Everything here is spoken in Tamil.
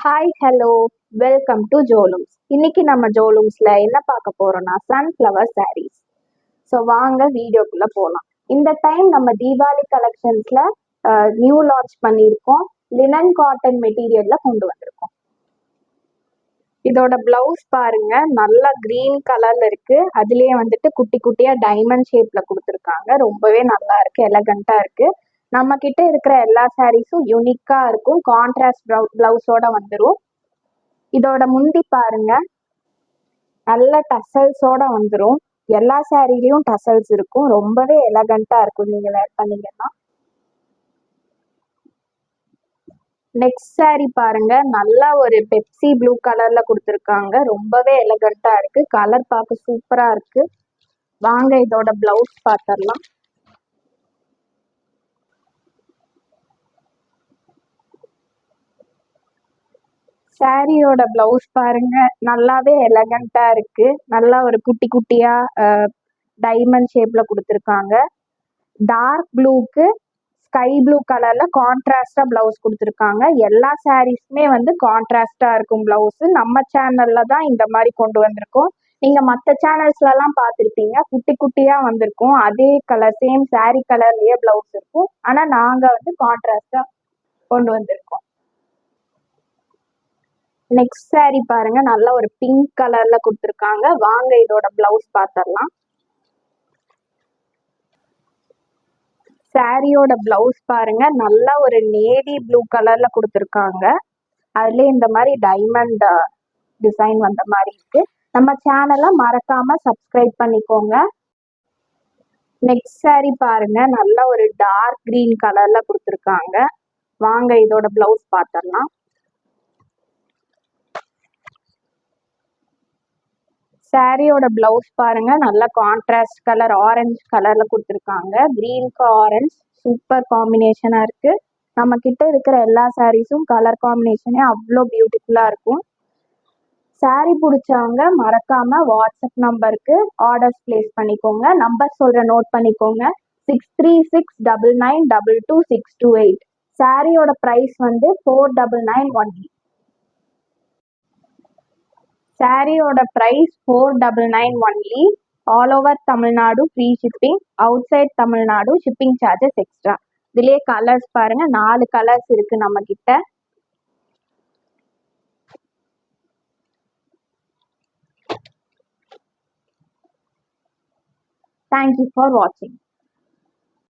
ஹாய் ஹலோ வெல்கம் டு ஜோலூம்ஸ். இன்னைக்கு நம்ம ஜோலூம்ஸ்ல என்ன பார்க்க போறோம்னா சன்ஃப்ளவர் சாரீஸ். ஸோ வாங்க வீடியோக்குள்ள போகலாம். இந்த டைம் நம்ம தீபாவளி கலெக்ஷன்ஸ்ல நியூ லான்ச் பண்ணியிருக்கோம். லினன் காட்டன் மெட்டீரியல்ல கொண்டு வந்திருக்கோம். இதோட பிளவுஸ் பாருங்க, நல்ல கிரீன் கலர்ல இருக்கு. அதுலயே வந்துட்டு குட்டி குட்டியா டைமண்ட் ஷேப்ல கொடுத்துருக்காங்க. ரொம்பவே நல்லா இருக்கு, எலகண்டா இருக்கு. நம்ம கிட்ட இருக்கிற எல்லா சாரீஸும் யூனிக்கா இருக்கும். கான்ட்ராஸ்ட் பிளவுஸோட வந்துடும். இதோட முந்தி பாருங்க, நல்ல டசல்ஸோட வந்துடும். எல்லா சாரிலையும் டசல்ஸ் இருக்கும். ரொம்பவே எலகண்டா இருக்கும் நீங்க வேர் பண்ணீங்கன்னா. நெக்ஸ்ட் சாரி பாருங்க, நல்ல ஒரு பெப்சி ப்ளூ கலர்ல கொடுத்துருக்காங்க. ரொம்பவே எலகண்டா இருக்கு. கலர் பார்க்க சூப்பரா இருக்கு. வாங்க இதோட பிளவுஸ் பார்த்துடலாம். சாரியோட பிளவுஸ் பாருங்க, நல்லாவே எலகண்டா இருக்கு. நல்லா ஒரு குட்டி குட்டியா டைமண்ட் ஷேப்ல கொடுத்துருக்காங்க. டார்க் ப்ளூக்கு ஸ்கை ப்ளூ கலர்ல கான்ட்ராஸ்டா பிளவுஸ் கொடுத்துருக்காங்க. எல்லா சாரீஸுமே வந்து கான்ட்ராஸ்டா இருக்கும் பிளவுஸ். நம்ம சேனல்ல தான் இந்த மாதிரி கொண்டு வந்திருக்கோம். நீங்க மற்ற சேனல்ஸ்ல எல்லாம் பார்த்துருப்பீங்க, குட்டி குட்டியா வந்திருக்கும். அதே கலர் சேம் சாரி கலர்லயே பிளவுஸ் இருக்கும். ஆனா நாங்க வந்து கான்ட்ராஸ்டா கொண்டு வந்திருக்கோம். நெக்ஸ்ட் சாரி பாருங்க, நல்ல ஒரு பிங்க் கலர்ல கொடுத்துருக்காங்க. வாங்க இதோட பிளவுஸ் பார்த்துடலாம். சாரியோட பிளவுஸ் பாருங்க, நல்ல ஒரு நேவி ப்ளூ கலர்ல கொடுத்துருக்காங்க. அதுல இந்த மாதிரி டைமண்ட் டிசைன் வந்த மாதிரி இருக்கு. நம்ம சேனலை மறக்காம சப்ஸ்கிரைப் பண்ணிக்கோங்க. நெக்ஸ்ட் சாரி பாருங்க, நல்ல ஒரு டார்க் கிரீன் கலர்ல கொடுத்துருக்காங்க. வாங்க இதோட பிளவுஸ் பார்த்துடலாம். சாரியோட பிளவுஸ் பாருங்க, நல்ல கான்ட்ராஸ்ட் கலர் ஆரஞ்சு கலர்ல கொடுத்துருக்காங்க. கிரீனுக்கு ஆரஞ்சு சூப்பர் காம்பினேஷனா இருக்கு. நம்ம கிட்ட இருக்கிற எல்லா சாரீஸும் கலர் காம்பினேஷனே அவ்வளோ பியூட்டிஃபுல்லா இருக்கும். சாரி பிடிச்சவங்க மறக்காம வாட்ஸ்அப் நம்பருக்கு ஆர்டர்ஸ் பிளேஸ் பண்ணிக்கோங்க. நம்பர் சொல்ற நோட் பண்ணிக்கோங்க. 6369922628. சாரியோட ப்ரைஸ் வந்து 499 ஒன்லி. சாரியோட price 499 only. All over Tamil Nadu free shipping. Outside Tamil Nadu shipping charges extra. இதுலயே கலர்ஸ் பாருங்க, 4 கலர்ஸ் இருக்கு நம்ம கிட்ட. Thank you for watching.